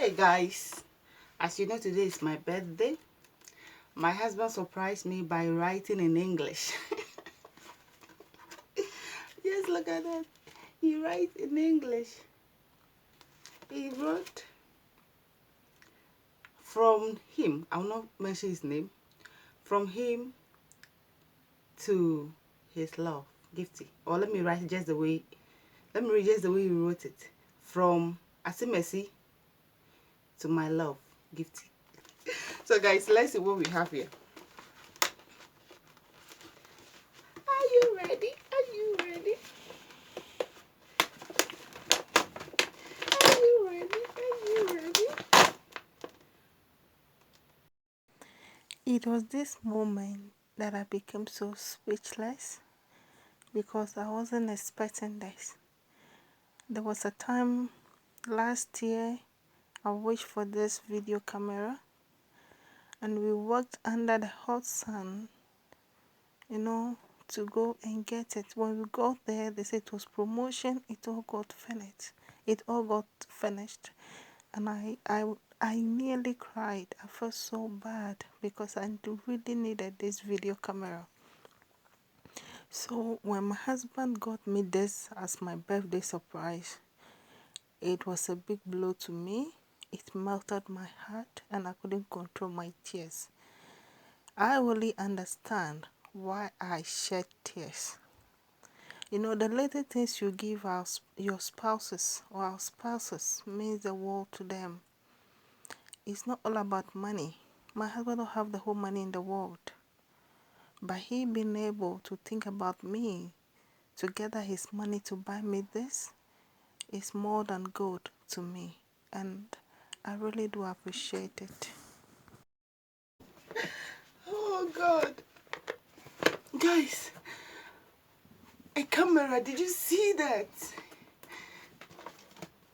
Hey guys, as you know, today is my birthday. My husband surprised me by writing in English. Yes, look at that. He writes in English. He wrote from him, I will not mention his name, from him to his love, Gifty. Or let me read just the way he wrote it. From Asimesi to my love, Gifty. So guys, let's see what we have here. Are you ready? Are you ready? Are you ready? Are you ready? It was this moment that I became so speechless because I wasn't expecting this. There was a time last year I wished for this video camera and we worked under the hot sun, to go and get it. When we got there, they said it was promotion. It all got finished. And I nearly cried. I felt so bad because I really needed this video camera. So when my husband got me this as my birthday surprise, it was a big blow to me. It melted my heart and I couldn't control my tears. I really understand why I shed tears. The little things you give your spouses or our spouses means the world to them. It's not all about money. My husband don't have the whole money in the world. But he being able to think about me, to gather his money to buy me this, is more than good to me. And I really do appreciate it. Oh God. Guys, a camera, did you see that?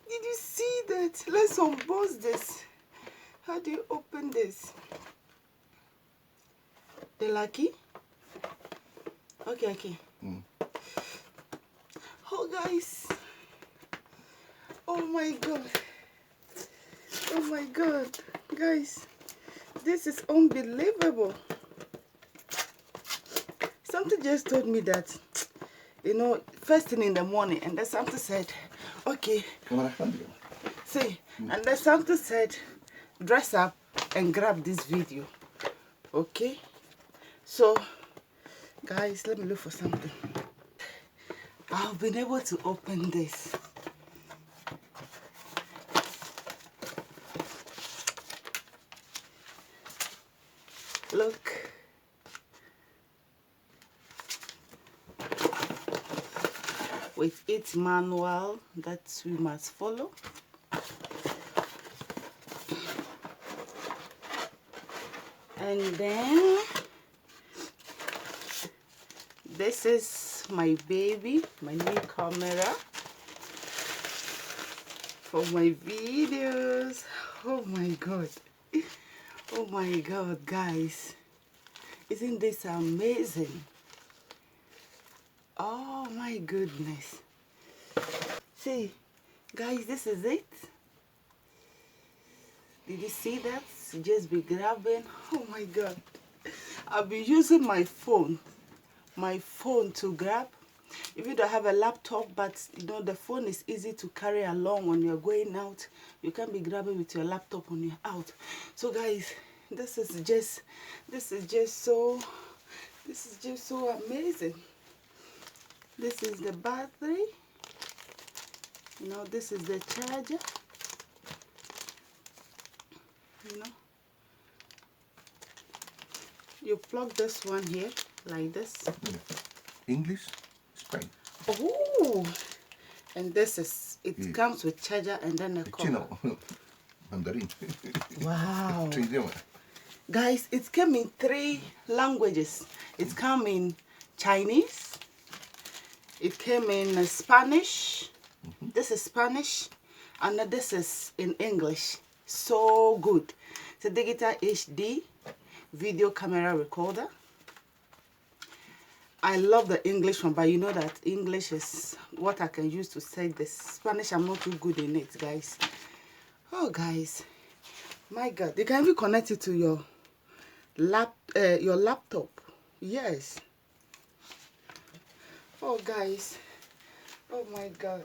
Did you see that? Let's unbox this. How do you open this? The lucky? Okay. Oh guys. Oh my God. Oh my God. Guys, this is unbelievable. Something just told me that, first thing in the morning, and then something said, okay, see, and then something said, dress up and grab this video. Okay, so guys, let me look for something. I've been able to open this. Look. With its manual that we must follow. And then this is my baby, my new camera for my videos. Oh my God. Oh my God, guys. Isn't this amazing? Oh my goodness. See, guys, this is it. Did you see that? Just be grabbing. Oh my God. I'll be using my phone to grab. If you don't have a laptop, but the phone is easy to carry along when you're going out, you can be grabbing with your laptop when you're out. So guys, this is just so amazing. This is the battery. This is the charger. You plug this one here like this. English, Spain. Oh, and this is comes with charger and then a cover. Chino, Mandarin. Wow. Two idiomas. Guys, it came in 3 languages. It came in Chinese. It came in Spanish. This is Spanish. And this is in English. So good. It's a digital HD video camera recorder. I love the English one, but you know that English is what I can use to say this. Spanish, I'm not too good in it, guys. Oh, guys, my God, you can even connect it to your laptop. Yes. Oh, guys. Oh, my God.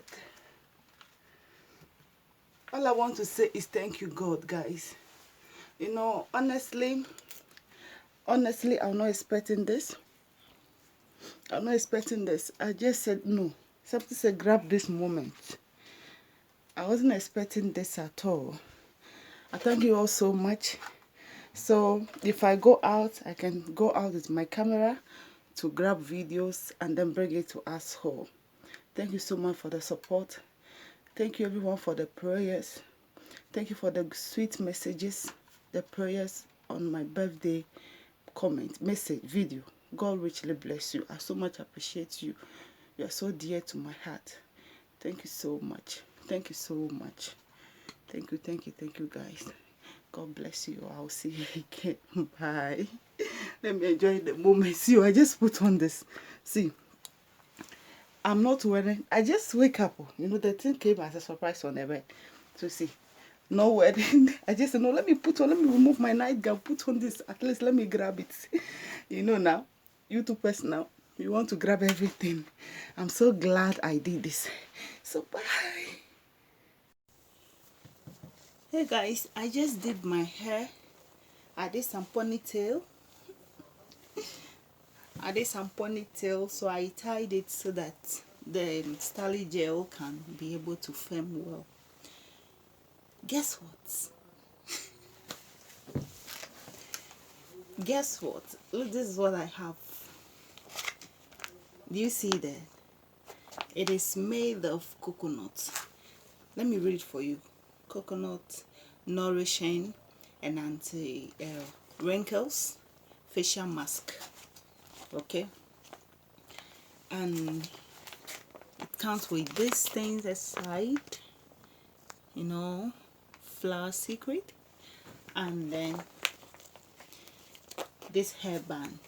All I want to say is thank you, God, guys. You know, honestly, I'm not expecting this. I'm not expecting this. I just said no. Something said grab this moment. I wasn't expecting this at all. I thank you all so much. So if I go out, I can go out with my camera to grab videos and then bring it to us all. Thank you so much for the support. Thank you everyone for the prayers. Thank you for the sweet messages, the prayers on my birthday comment, message, video. God richly bless you. I so much appreciate you. You are so dear to my heart. Thank you so much. Thank you so much. Thank you, guys. God bless you. I'll see you again. Bye. Let me enjoy the moment. See, I just put on this. See, I'm not wearing. I just wake up. You know, the thing came as a surprise on the bed. So see, no wedding. I just said, no, let me remove my nightgown, put on this. At least let me grab it. You know now, you two person now, you want to grab everything. I'm so glad I did this. So bye. Hey guys, I just did my hair. I did some ponytail. So I tied it so that the styling gel can be able to firm well. Guess what? Guess what? Look, this is what I have. Do you see that? It is made of coconut. Let me read it for you. Coconut, nourishing and anti wrinkles facial mask. Okay, and it comes with these things aside, you know, flower secret, and then this hairband.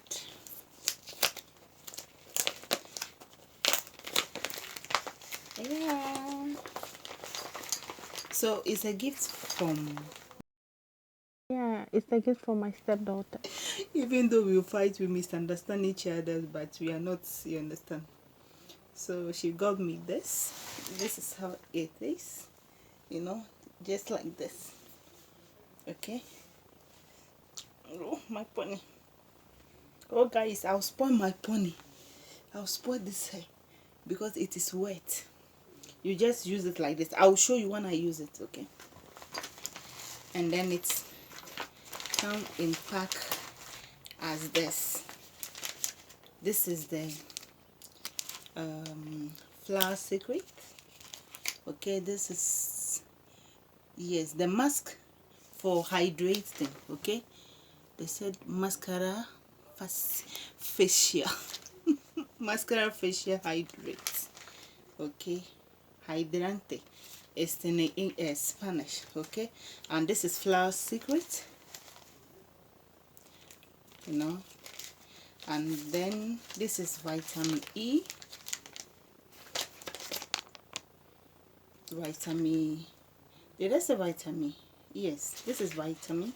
Yeah, so it's a gift from, Yeah, it's a gift from my stepdaughter. even though we fight, we misunderstand each other, but we are not, you understand. So she got me this. This is how it is, you know, just like this. Okay. Oh, my pony. Oh guys, I'll spoil my pony. I'll spoil this hair because it is wet. You just use it like this. I'll show you when I use it, okay? And then it's come in pack as this. This is the flower secret. Okay, this is, yes, the mask for hydrating. Okay, they said mascara facial mascara facial hydrate. Okay, hydrante is in Spanish. Okay, and this is flower secret, you know. And then this is vitamin E, did I say vitamin? Yes, this is vitamin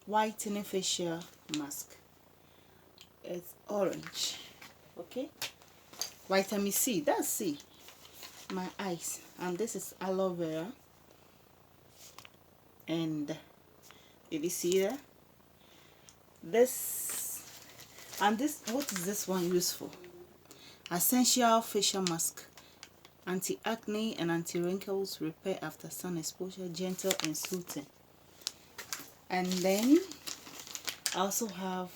whitening facial mask. It's orange. Okay, vitamin C, that's C, my eyes. And this is aloe vera. And did you see that? This, and this, what is this one used for? Essential facial mask, anti-acne and anti-wrinkles, repair after sun exposure, gentle and soothing. And then I also have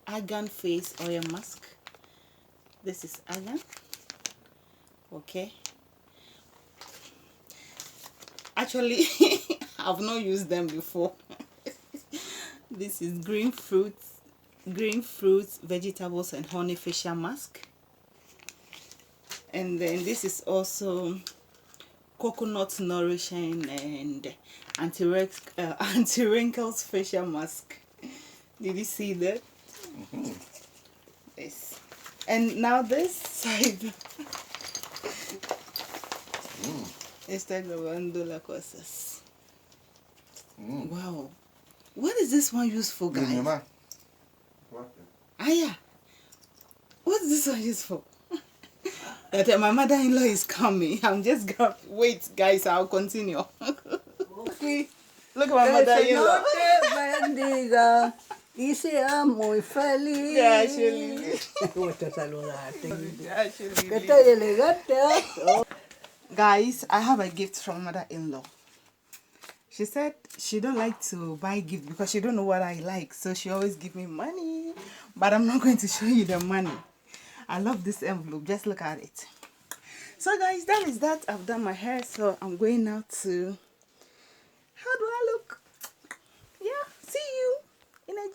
argan face oil mask. This is argan. Okay, actually I've not used them before. This is green fruits, vegetables and honey facial mask. And then this is also coconut nourishing and anti-wrinkles facial mask. Did you see that? Yes. And now this side. Está grabando las cosas. Wow. What is this one used for, guys? Mama. Yeah. What's this one used for? That my mother-in-law is coming. I'm just gonna wait, guys. I'll continue. Okay. Look at my mother-in-law. Bendiga y sea muy feliz. Gracias, Lili. Gusto saludarte. Gracias, Que Lili. te elegante. Guys, I have a gift from mother-in-law. She said she don't like to buy gifts because she don't know what I like. So she always give me money. But I'm not going to show you the money. I love this envelope. Just look at it. So guys, that is that. I've done my hair. So I'm going now to... How do I look? Yeah, see you in a gym.